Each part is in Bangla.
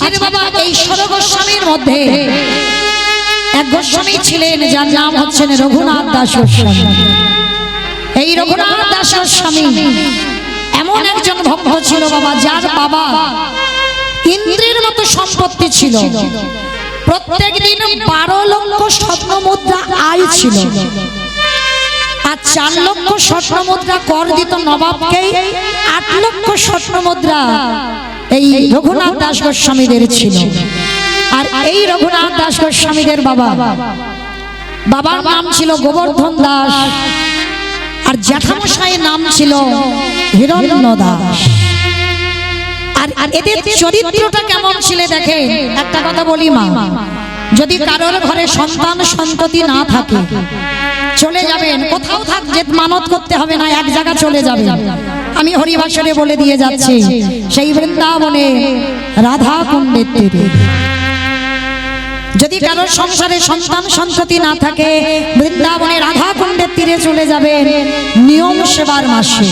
আজকের বাবা এই 16 গোস্বামীর মধ্যে এক গোস্বামী ছিলেন যার নাম হচ্ছেন রঘুনাথ দাস গোস্বামী। এই রঘুনাথ দাস গোস্বামী এমন একজন ভক্ত ছিল বাবা, যার বাবা ইন্দ্রের মতো সম্পত্তি ছিল। প্রত্যেক দিন 12 লক্ষ স্বর্ণ মুদ্রা আয় ছিল, আর 4 লক্ষ স্বর্ণ মুদ্রা কর দিত নবাবকে। 8 লক্ষ স্বর্ণ মুদ্রা এই রঘুনাথ দাস গোস্বামীদের ছিল। আর এই রঘুনাথ দাস গোস্বামীদের বাবার নাম ছিল গোবর্ধন দাস, আর জ্যাঠামশাইয়ের নাম ছিল হিরণ্য দাস। আর এদের চরিত্রটা কেমন ছিল দেখে। একটা কথা বলি মা, যদি কারোর ঘরে সন্তান সন্ততি না থাকে, চলে যাবেন কোথাও থাক, যে মানত করতে হবে না, এক জায়গা চলে যাবেন। আমি হরিভাষণে বলে দিয়ে যাচ্ছি, সেই বৃন্দাবনে রাধা কুণ্ডের তীরে যদি কারোর সংসারে সন্তান সন্ততি না থাকে, বৃন্দাবনে রাধা কুণ্ডের তীরে চলে যাবেন। নিয়ম সেবার মাসে,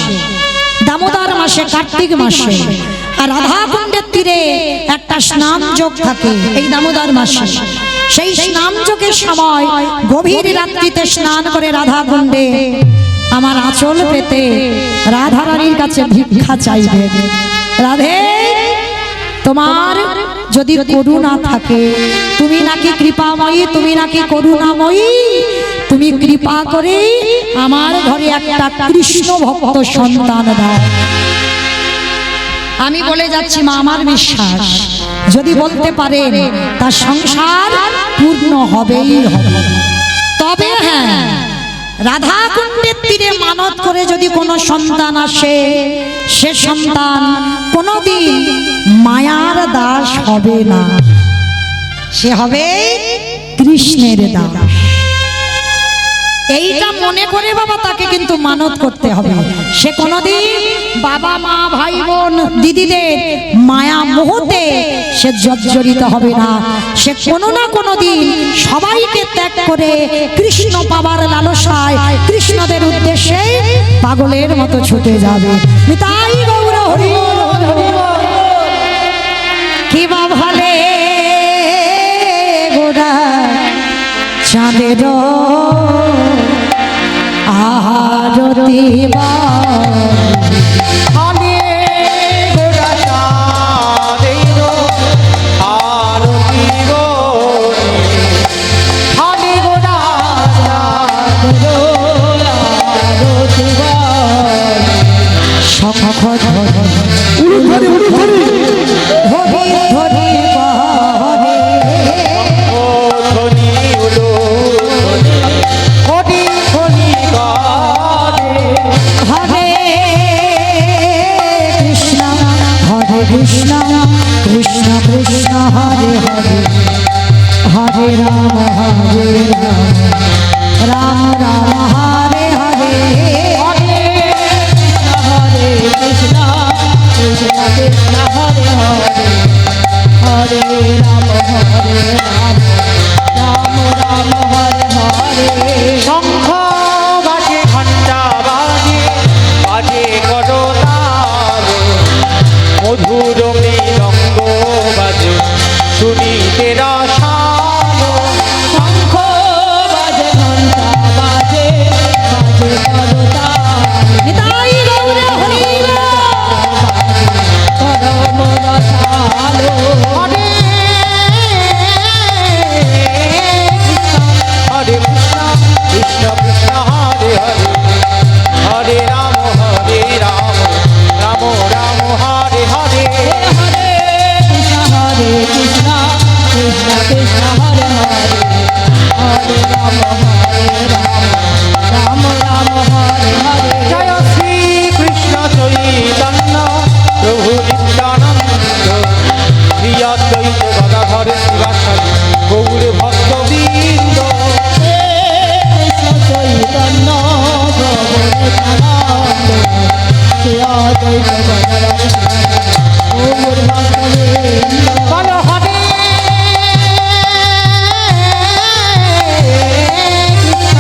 দামোদর মাসে, কার্তিক মাসে, আর রাধা কুণ্ডের তীরে একটা স্নান যোগ থাকে এই দামোদর মাসে। সেই স্নান যোগের সময় গভীর রাত্রিতে স্নান করে রাধা কুণ্ডে আমার আঁচল পেতে রাধা রানীর কাছে ভিক্ষা চাইবে। রাধে, তোমার যদি করুণা থাকে, তুমি নাকি কৃপাময়ী, তুমি নাকি করুণাময়ী, তুমি কৃপা করে আমার ঘরে একটা কৃষ্ণ ভক্ত সন্তান দাও। আমি বলে যাচ্ছি মা, আমার বিশ্বাস যদি বলতে পারেন তার সংসার পূর্ণ হবেই হবে। তবে হ্যাঁ, রাধা কুণ্ডের তীরে মানত করে যদি কোনো সন্তান আসে, সে সন্তান কোনোদিন মায়ার দাস হবে না, সে হবে কৃষ্ণের দাস। এইটা মনে করে বাবা তাকে কিন্তু মানত করতে হবে। সে কোনোদিন বাবা মা ভাই বোন দিদিদের মায়া মোহতে সে জর্জরিত হবে না। সে কোনো না কোনো দিন সবাইকে ত্যাগ করে কৃষ্ণ পাবার লালসায় কৃষ্ণদের উদ্দেশ্যে পাগলের মতো ছুটে যাবে। নিতাই গৌর হরি কি বা ভালে গোরা চাঁদের আরতি কৃষ্ণ কৃষ্ণ কৃষ্ণ হরে হরে, হরে রাম রাম রাম হরে হরে, হরে কৃষ্ণ কৃষ্ণ কৃষ্ণ হরে হরে, হরে রাম রাম রাম হরে হরে। শঙ্খ বাজে, ঘণ্টা বাজে, বাজে করতাল, মধুর মৃদঙ্গ বাজে, শুনিতে রসালো। শঙ্খ বাজে, ঘণ্টা বাজে, বাজে করতাল, নিতাই গৌর হরি পরম রসালো। হরে হরে কৃষ্ণ কৃষ্ণ কৃষ্ণ হরে হরে, হরে রাম রাম রাম হরে হরে, হরে কৃষ্ণ কৃষ্ণ কৃষ্ণ হরে হরে, হরে রাম রাম রাম হরে হরে। জয় শ্রী কৃষ্ণ চৈতন্য প্রভু নিত্যানন্দ, শ্রী অদ্বৈত গদাধর শিবাসাদি গৌর ভক্তবৃন্দ। কৃষ্ণ চৈতন্য প্রভু নিত্যানন্দ, শ্রী অদ্বৈত গদাধর গৌর ভক্তবৃন্দ। বলো হরে কৃষ্ণ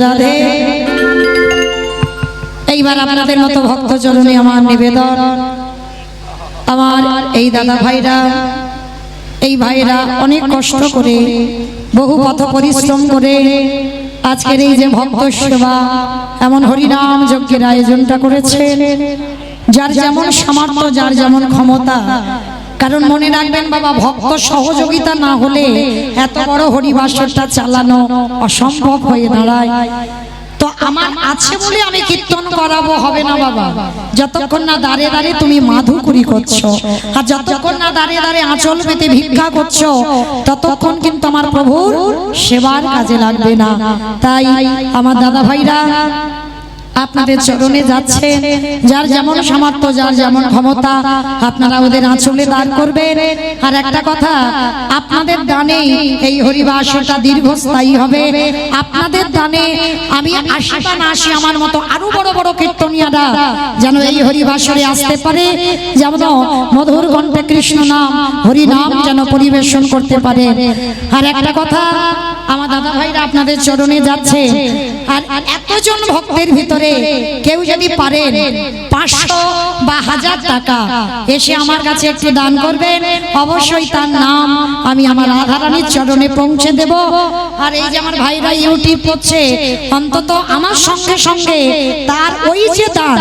রাধে। এইবার আপনাদের মতো ভক্ত চরণে আমার নিবেদন, আমার এই দাদা ভাইরা, এই ভাইরা অনেক কষ্ট করে বহু পথ পরিশ্রম করে আজকের এই যে ভক্ত সেবা এমন হরিনাম যজ্ঞের আয়োজনটা করেছেন, যার যেমন সামর্থ্য, যার যেমন ক্ষমতা। কারণ মনে রাখবেন বাবা, ভক্ত সহযোগিতা না হলে এত বড় হরিবাসরটা চালানো অসম্ভব হয়ে দাঁড়ায়। তো আমার আছে বলে আমি কীর্তন করাবো হবে না বাবা, যতক্ষণ না দাঁড়ে দাঁড়ে তুমি মাধুকরী করছো, আর যতক্ষণ না দাঁড়ে দাঁড়ে আঁচল পেতে ভিক্ষা করছো, ততক্ষণ কিন্তু আমার প্রভুর সেবার কাজে লাগবে না। তাই আমার দাদা ভাইরা আপনাদের চরণে যাচ্ছে, যার যেমন সামর্থ্য, যার যেমন ক্ষমতা, আপনারা ওদের আঁচলে দান করবেন। আর একটা কথা, আপনাদের দানে এই হরিবাসটা দীর্ঘস্থায়ী হবে। আপনাদের দানে আমি আসি বা না আসি, আমার মতো আরো বড় বড় কীর্তনিয়ারা যেন এই হরিবাসরে আসতে পারে, যেমন মধুর কণ্ঠে কৃষ্ণ নাম হরি নাম যেন পরিবেশন করতে পারে। আর একটা কথা, আমার দাদা ভাইরা আপনাদের চরণে যাচ্ছে, আর এতজন ভক্তের ভিতরে কেউ যদি পারেন 500 বা 1000 টাকা এসে আমার কাছে একটু দান করবেন, অবশ্যই তার নাম আমি আমার রাধারানীর চরণে পৌঁছে দেব। আর এই যে আমার ভাইরা ইউটিউব করছে, অন্তত আমার সঙ্গে সঙ্গে তার ওই যে দান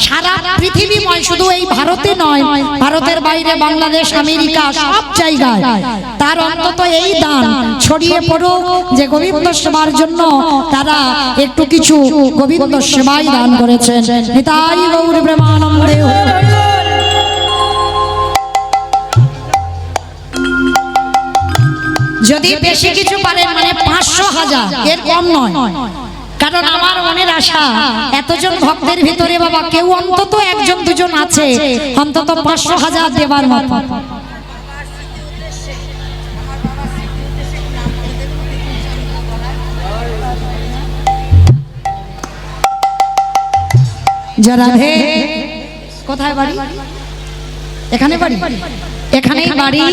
সারা পৃথিবীময়, শুধু এই ভারতে নয়, ভারতের বাইরে বাংলাদেশ, আমেরিকা, সব জায়গায় তার অন্তত এই দান ছড়িয়ে পড়ুক, যে গোবিন্দ সেবার জন্য তারা একটু কিছু গোবিন্দ সেবাই দান করেছেন। নিতাই গৌর প্রেমানন্দে। যদি বেশি কিছু পারেন, মানে 500 1000, এর কম নয়। কারণ আমার মনের আশা, এতজন ভক্তের ভিতরে বাবা কেউ অন্তত একজন দুজন আছে অন্তত 500 1000 দেবার মতো। রাধে। কোথায় বাড়ি? এখানে বাড়ি, এখানেই বাড়ি।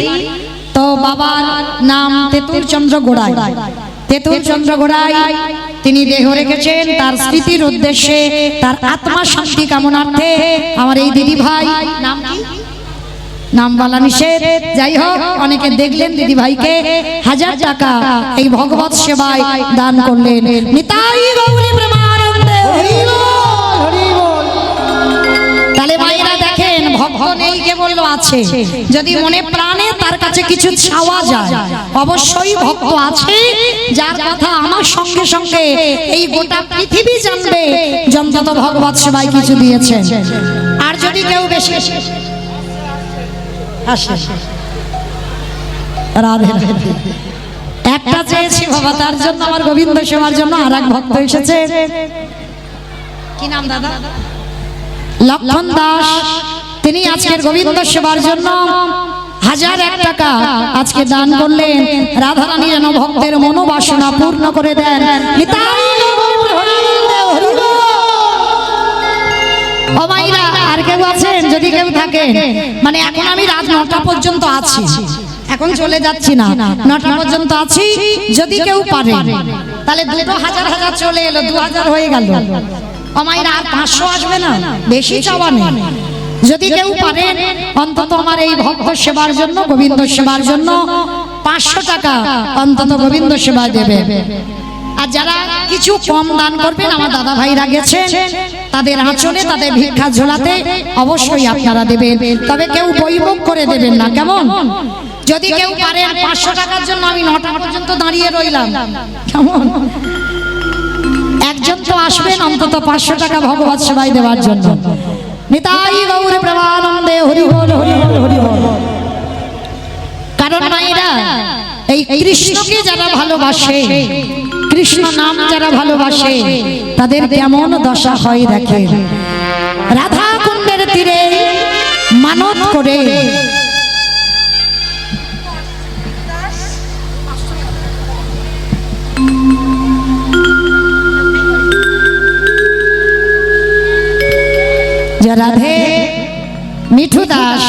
তো বাবার নাম তেতুল চন্দ্র গোড়াই। তেতুল চন্দ্র গোড়াই তিনি দেহ রেখেছেন তার স্মৃতির উদ্দেশ্যে, তার আত্মা শান্তি কামনার্থে। আমার এই দিদি ভাই, নাম কি? নাম বলা নিষেধ, যাই হোক, অনেকে দেখলেন দিদি ভাইকে 1000 টাকা এই ভগবত সেবায় দান করলেন। নিতাই গৌরী প্রেমানন্দে। তাহলে ভাইরা দেখেন, ভক্ত নেই কেবল আছে। যদি মনে প্রাণে তার কাছে কিছু চাওয়া যায়, অবশ্যই ভক্ত আছে যার কথা আমার সঙ্গে সঙ্গে এই গোটা পৃথিবী জানবে যন্তত ভগবত সেবায় কিছু দিয়েছেন। আর যদি কেউ বেশি আসে, রাধে রাধে, একটা চেয়েছি বাবা, তার জন্য আমার গোবিন্দ সেবার জন্য আর এক ভক্ত এসেছে। কি নাম দাদা? লক্ষণ দাস। তিনি আজকের গোবিন্দ সেবার জন্য 1001 টাকা আজকে দান করলেন। রাধারানী যেন ভক্তের মনোবাসনা পূর্ণ করে দেন। ও মাইরা, আর কেউ আছেন? যদি কেউ থাকেন, মানে এখন আমি রাত 9টা পর্যন্ত আছি, এখন চলে যাচ্ছি না, 9টা পর্যন্ত আছি। যদি কেউ পারে তাহলে দুটো 1000 চলে এলো, 2000 হয়ে গেল। আমায় আর 500 আসবে না, বেশি চাওয়া নেই। যদি কেউ পারেন অন্তত আমার এই ভক্ত সেবার জন্য, গোবিন্দ সেবার জন্য 500 টাকা অন্তত গোবিন্দ সেবায় দেবে। আর যারা কিছু কম দান করবেন, আমার দাদা ভাইরা গেছেন, তাদের আঁচলে, তাদের ভিক্ষা ঝোলাতে অবশ্যই আপনারা দেবেন। তবে কেউ বৈভোগ করে দেবেন না, কেমন? যদি কেউ পারেন 500 টাকার জন্য আমি 9টা পর্যন্ত দাঁড়িয়ে রইলাম, কেমন? একজন তো আসবেন অন্তত 500 টাকা ভগবত সেবায় দেওয়ার জন্য। নিতাই গৌর প্রেমানন্দে। হরি বল, হরি বল, হরি বল। কারণ মায়েরা এই কৃষ্ণকে যারা ভালোবাসে, কৃষ্ণ নাম যারা ভালোবাসে, তাদের কেমন দশা হয় দেখে। রাধা কুণ্ডের তীরে মানত করে রাধে। মিঠু দাস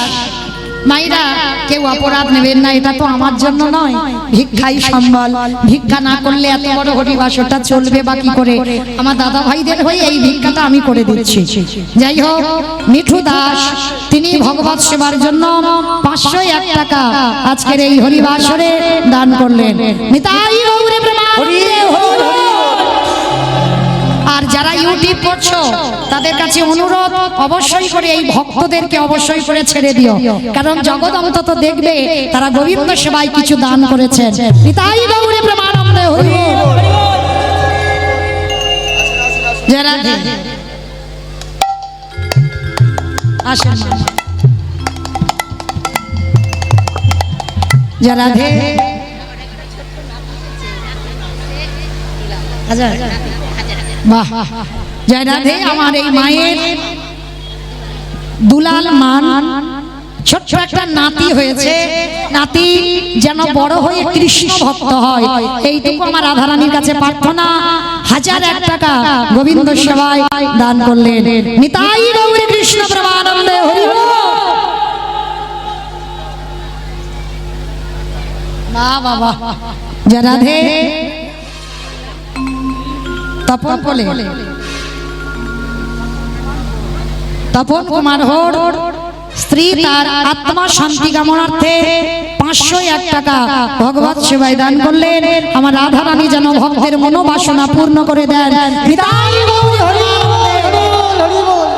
মাইরা কেউ অপরাধ নেবেন না, এটা তো আমার জন্য নয়, ভিক্ষাই সম্বল। ভিক্ষা না করলে এত বড় হরিবাসরটা চলবে বা কি করে? আমার দাদা ভাইদের হয়ে এই ভিক্ষাটা আমি করে দিচ্ছি। যাই হোক, মিঠু দাস তিনি ভগবত সেবার জন্য 501 টাকা আজকের এই হরিবাসরে দান করলেন। নিতাই গৌরে প্রেমানন্দে হরি বল। আর যারা ইউটিউব করছো তাদের কাছে অনুরোধ, অবশ্যই করে এই ভক্তদেরকে অবশ্যই করে ছেড়ে দিও, কারণ জগৎ অন্তত দেখবে তারা গোবিন্দ সেবায় কিছু দান করেছেন। নিতাই গৌরে প্রেমানন্দে হরি বল। যারা আসেন যারা ধে বাহ, জয় রাধে। আমার এই মায়ের দুলাল মান, ছোট্ট একটা নাতি হয়েছে, নাতি যেন বড় হয়ে কৃষ্ণ ভক্ত হয়, এইটুকু আমার রাধারানীর কাছে প্রার্থনা। 1001 টাকা গোবিন্দ সেবায় দান করলেন। নিতাই গৌরী কৃষ্ণ প্রেমানন্দে হরি বল। বাবা জয় রাধে। তপন বলে তপন কুমার হোর স্ত্রী তার আত্মা শান্তি কামনার্থে 501 টাকা ভগবত সেবায় দান করলেন। আমার রাধা রানী যেন ভক্তের মনোবাসনা পূর্ণ করে দেন। নিতাই গৌর হরি বল।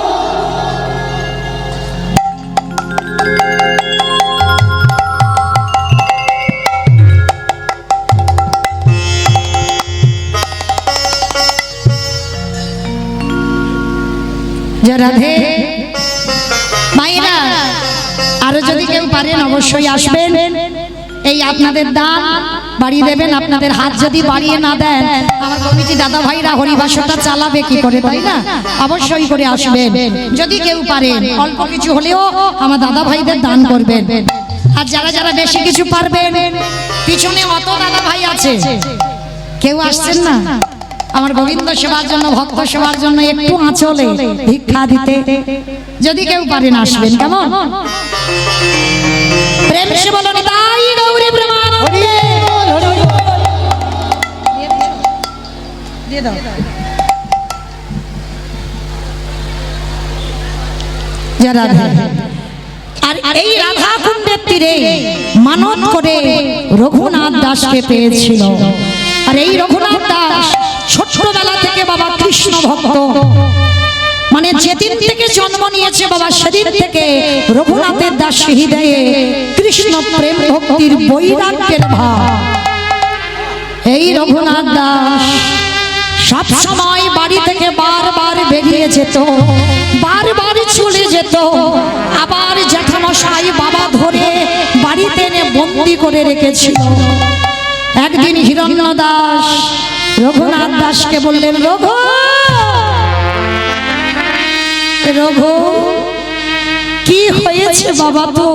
রাধে। মায়েরা আরো যদি কেউ পারেন অবশ্যই আসবেন। এই আপনাদের দান বাড়িয়ে দেবেন। আপনাদের হাত যদি বাড়িয়ে না দেন, আমার কমিটি দাদা ভাইরা হরিবাসরটা চালাবে কি করে, তাই না? অবশ্যই করে আসবেন। যদি কেউ পারেন অল্প কিছু হলেও আমার দাদা ভাইদের দান করবেন। আর যারা যারা বেশি কিছু পারবেন, পিছনে অত দাদা ভাই আছে, কেউ আসছেন না আমার গোবিন্দ সেবার জন্য, ভক্ত সেবার জন্য একটু আঁচলে ভিক্ষা দিতে, যদি কেউ পারেন আসবেন। কেমন? প্রেম সে বলো নিতাই গৌরী প্রেমানন্দে দিয়ে দাও। যারা আর এই রাধা কুণ্ডের তীরে মানত করে রঘুনাথ দাসকে পেয়েছিল। আর এই রঘুনাথ দাস ছোটবেলা থেকে বাবা কৃষ্ণ ভক্ত, মানে যেদিন থেকে জন্ম নিয়েছে বাবা সেদিন থেকে রঘুনাথের দাস হৃদয়ে কৃষ্ণ প্রেম ভক্তির বৈরাগ্যের ভাব। এই রঘুনাথ দাস সব সময় বাড়ি থেকে বারবার বেরিয়ে যেত, বারবার চলে যেত, আবার জ্যাঠামশাই বাবা ধরে বাড়িতে এনে বন্দি করে রেখেছিল। একদিন হিরণ্য দাস রঘুনাথ দাসকে বললেন, রঘু রঘু কি হয়েছে বাবা, তো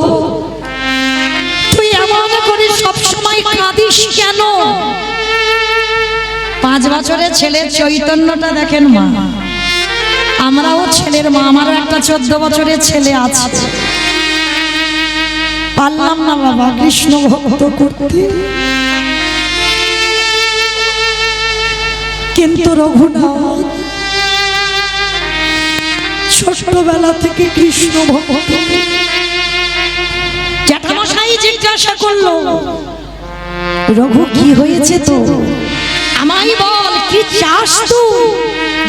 তুই এমন করে সব সময় কাঁদিস কেন? 5 বছরের ছেলের চৈতন্যটা দেখেন মা, আমরাও ছেলের মা, আমারও একটা 14 বছরের ছেলে আছে। পারলাম না বাবা কৃষ্ণ ভক্ত করতে, কিন্তু রঘুনাথ ছোটবেলা থেকে কৃষ্ণ ভক্ত। জ্যাঠামশাই জিজ্ঞাসা করলো, রঘু কি হয়েছে তো, আমায় বল, কি চাস তুই?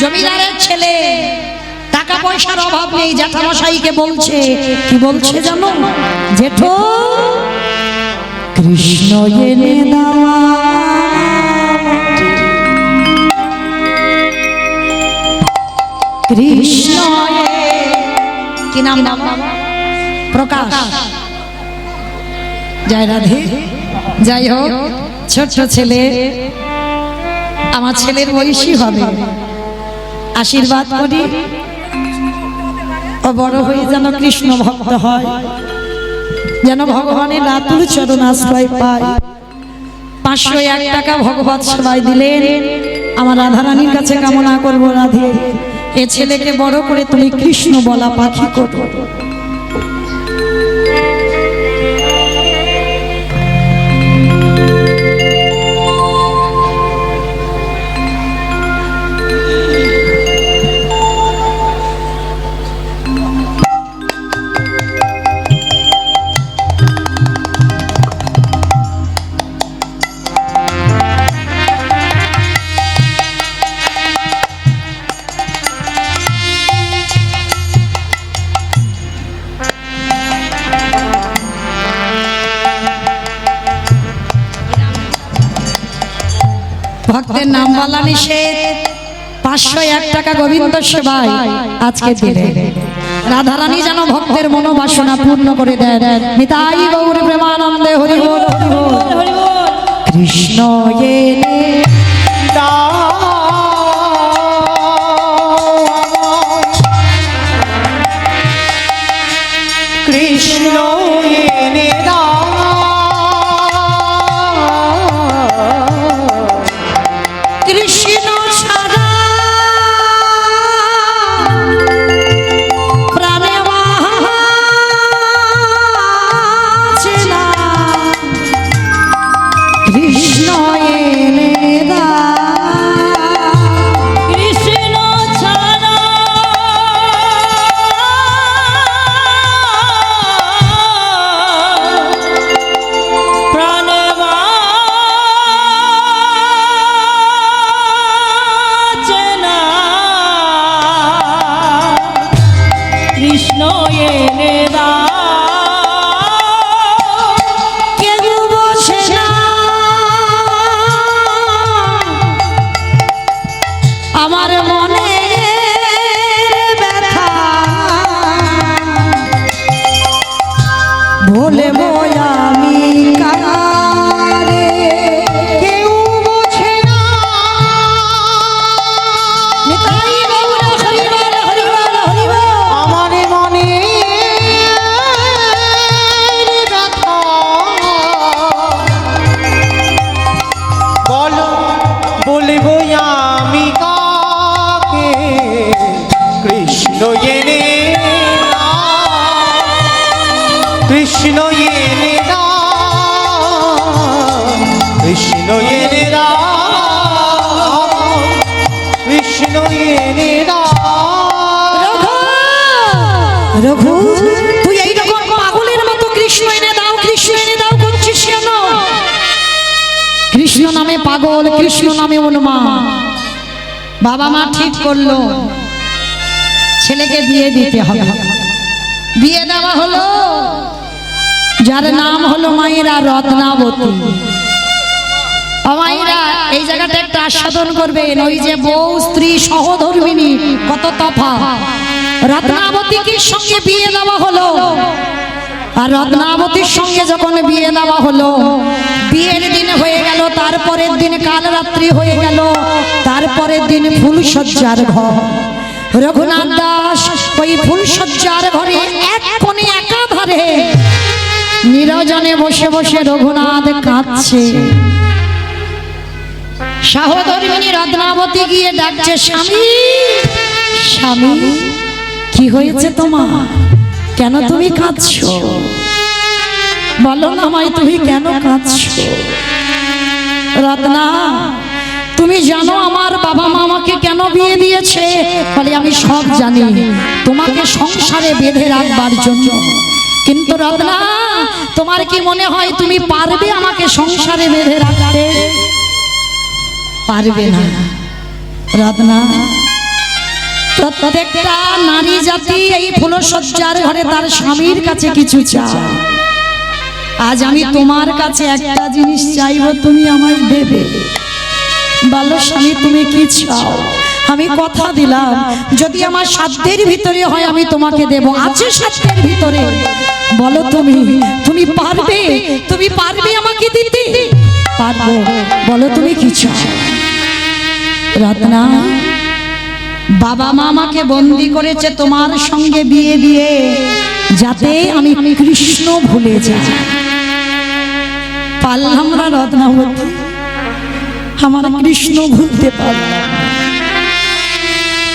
জমিদারের ছেলে, টাকা পয়সার অভাব নেই। জ্যাঠামশাইকে বলছে, কি বলছে জানো? জেঠো কৃষ্ণ এনে দেওয়া, কৃষ্ণ কি নাম বাবা? প্রকাশ। জয় রাধে। যাই হোক, ছোট ছেলে, আমার ছেলের বয়সী হবে, আশীর্বাদ করি ও বড় হয়ে যেন কৃষ্ণ ভক্ত হয়, যেন ভগবানের রাতুল চরণ আশ্রয় পায়। 501 টাকা ভগবত সেবায় দিলেন। আমার রাধারানীর কাছে কামনা করবো, রাধে এ ছেলেকে বড় করে তুমি কৃষ্ণ বলা পাখি করো। ভক্তের নাম বলা নিষেধ। 501 টাকা গোবিন্দ সেবায় আজকে দিলে রাধারানী যেন ভক্তের মনোবাসনা পূর্ণ করে দেন। নিতাই গৌর প্রেমানন্দে হরি বল হরি বল। কৃষ্ণ এলে কৃষ্ণ এনে দাও, কৃষ্ণ ছাড়া প্রাণে বাঁচে না। কৃষ্ণ এনে কৃষ্ণ ছাড়া প্রাণে বাঁচে না। কৃষ্ণ এনে কেউ বোঝে না আমার মনে ব্যথা, বলবো আমি কারে। কেউ বোঝে না নিতাই গৌর হরি বল হরি বল হরি বল। আমার মনে ব্যথা, বলো বলবো আমি কাকে। কৃষ্ণ এনে দাও, কৃষ্ণ এনে দাও, কৃষ্ণ এনে দাও, কৃষ্ণ এনে দাও। রঘু, তুই এইরকম পাগলের মতো কৃষ্ণ এনে দাও কৃষ্ণ এনে দাও করছিস কেন? কৃষ্ণ নামে পাগল, কৃষ্ণ নামে উন্মাদ। বাবা মা ঠিক করলো ছেলেকে বিয়ে দিতে হবে। বিয়ে দেওয়া হলো, যার নাম হলো মায়েরা রত্নাবতী। মায়েরা এই জায়গাটা একটা আস্বাদন করবেন, ওই যে বউ স্ত্রী সহধর্মিনী কত তফাৎ। রত্নাবতীর সঙ্গে বিয়ে দেওয়া হলো, আর রত্নাবতীর সঙ্গে যখন বিয়ে দেওয়া হলো, বিয়ের দিন হয়ে গেল, তারপরের দিন কাল রাত্রি হয়ে গেল, তারপরের দিন ফুলসজ্জার ঘর। রঘুনাথ দাস ওই ফুলসজ্জার ঘরে এক কোণে একাধারে নিরজনে বসে বসে রঘুনাথ কাঁদছে। সহধর্মিনী রত্নাবতী গিয়ে ডাকছে, স্বামী স্বামী, কি হয়েছে তোমার? কেন তুমি কাঁদছো? বলো না মাই, তুমি কেন কাঁদছো? রত্না, তুমি জানো আমার বাবা মা আমাকে কেন বিয়ে দিয়েছে? বলে আমি সব জানি, তোমাকে সংসারে বেঁধে রাখবার জন্য। কিন্তু রত্না, তোমার কি মনে হয় তুমি পারবে আমাকে সংসারে বেঁধে রাখতে? পারবে না রত্না। প্রত্যেকটা নারী জাতি এই ফুলসজ্জার ঘরে তার স্বামীর কাছে কিছু চায়। আজ আমি তোমার কাছে একটা জিনিস চাইবো, তুমি আমায় দেবে। বলো স্বামী, তুমি কি চাও? আমি কথা দিলাম, যদি আমার সাধ্যের ভিতরে হয় আমি তোমাকে দেব। আছে সাধ্যের ভিতরে? বলো তুমি, তুমি পারবে? তুমি পারবে আমাকে দিতে? পারবো। বলো তুমি কি চাও? রত্না, বাবা মা আমাকে বন্দি করেছে তোমার সঙ্গে বিয়ে দিয়ে, যাতে আমি কৃষ্ণ ভুলে যাই। পারলাম না রত্নাবতী, আমার কৃষ্ণ ভুলতে পারলাম।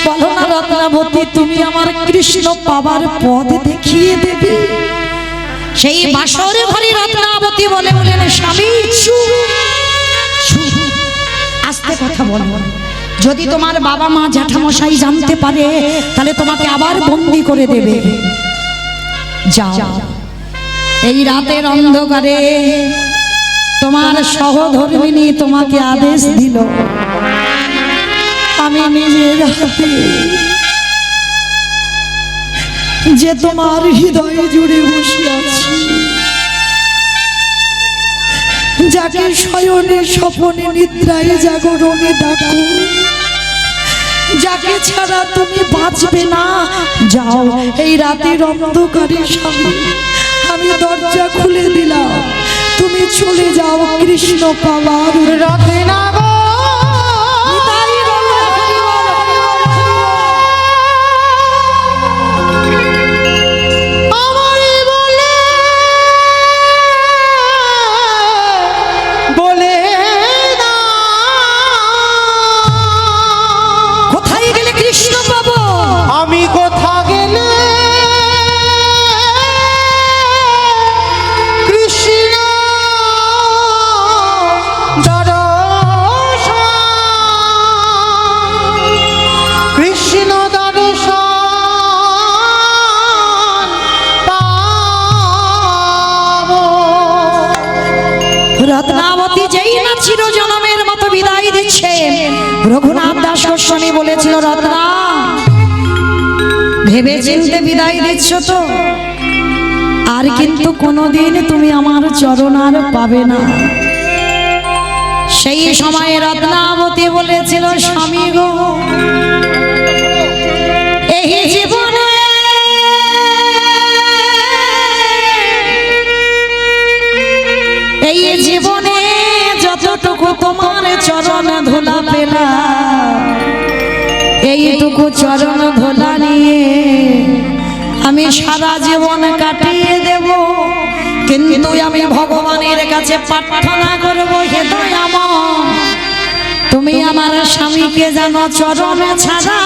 বলো না রত্নাবতী, তুমি আমার কৃষ্ণ পাবার পথ দেখিয়ে দেবে। সেই বাসর ঘরে রত্নাবতী বলে বলেন, স্বামী আস্তে কথা বলো। যদি তোমার বাবা মা জ্যাঠামশাই জানতে পারে, তাহলে তোমাকে আবার বন্দি করে দেবে। যাও, এই রাতের অন্ধকারে তোমার সহধর্মিনী তোমাকে আদেশ দিল, আমি নিজের হাতে যে তোমার হৃদয় জুড়ে বসে আছি, যাকে শয়নে স্বপনে নিদ্রায় জাগরণে ডাকো, যাকে ছাড়া তুমি বাঁচবে না। যাও এই রাতের অন্ধকারে স্বামী, আমি দরজা খুলে দিলাম, তুমি চলে যাও কৃষ্ণ পাবার। রাধে না গো আমারই বলে বলে না কোথায় গেলে কৃষ্ণ পাবো? আমি কোথা গেলে কৃষ্ণ দর্শন, কৃষ্ণ দর্শন পাবো। রত্নাবতী যেই না চিরজনমের মতো বিদায় দিচ্ছে, রঘুনাথ দাস গোস্বামী বলেছিল, রত্না ভেবে চিন্তে বিদায় দিচ্ছ তো, আর কিন্তু কোনোদিন তুমি আমার চরণ আর পাবে না। সেই সময় রত্নাবতী বলেছিল, স্বামী গো এই জীবনে এই জীবনে যতটুকু তোমার চরণ ধুলা পেলাম, এইটুকু চরণ ধুলা নিয়ে আমি সারা জীবন কাটিয়ে দেব। কিন্তু আমি ভগবানের কাছে প্রার্থনা করবো, হে দয়াময় তুমি আমার স্বামীকে যেন চরণে ছাড়া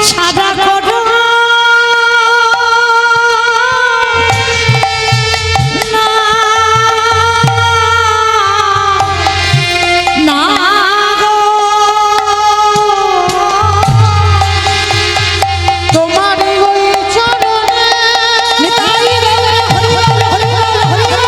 ছাড়া করো না। না গো, তোমার ওই চরণে নিতাই গৌর হরি বল, হরি বল, হরি বল।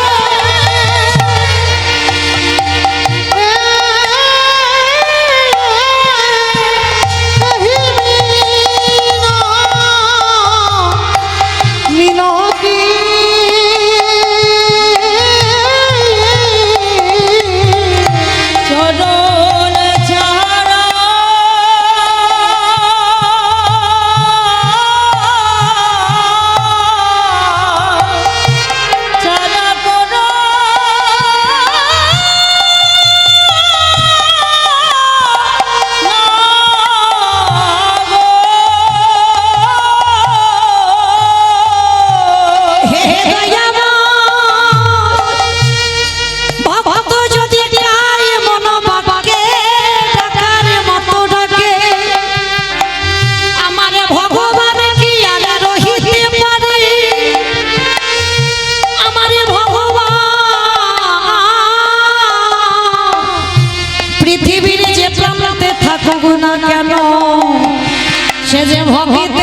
মিনতি চরণ ছাড়া ছাড়া করো না গো। হে দয়াময় ভক্ত যদি চায় মন বাবাকে ডাকার মতো ডাকে, আমার ভগবান কি আর রহিতে পারে? আমার ভগবান পৃথিবীর যে প্রান্তে থাকুক না কেন, সে যে ভবিত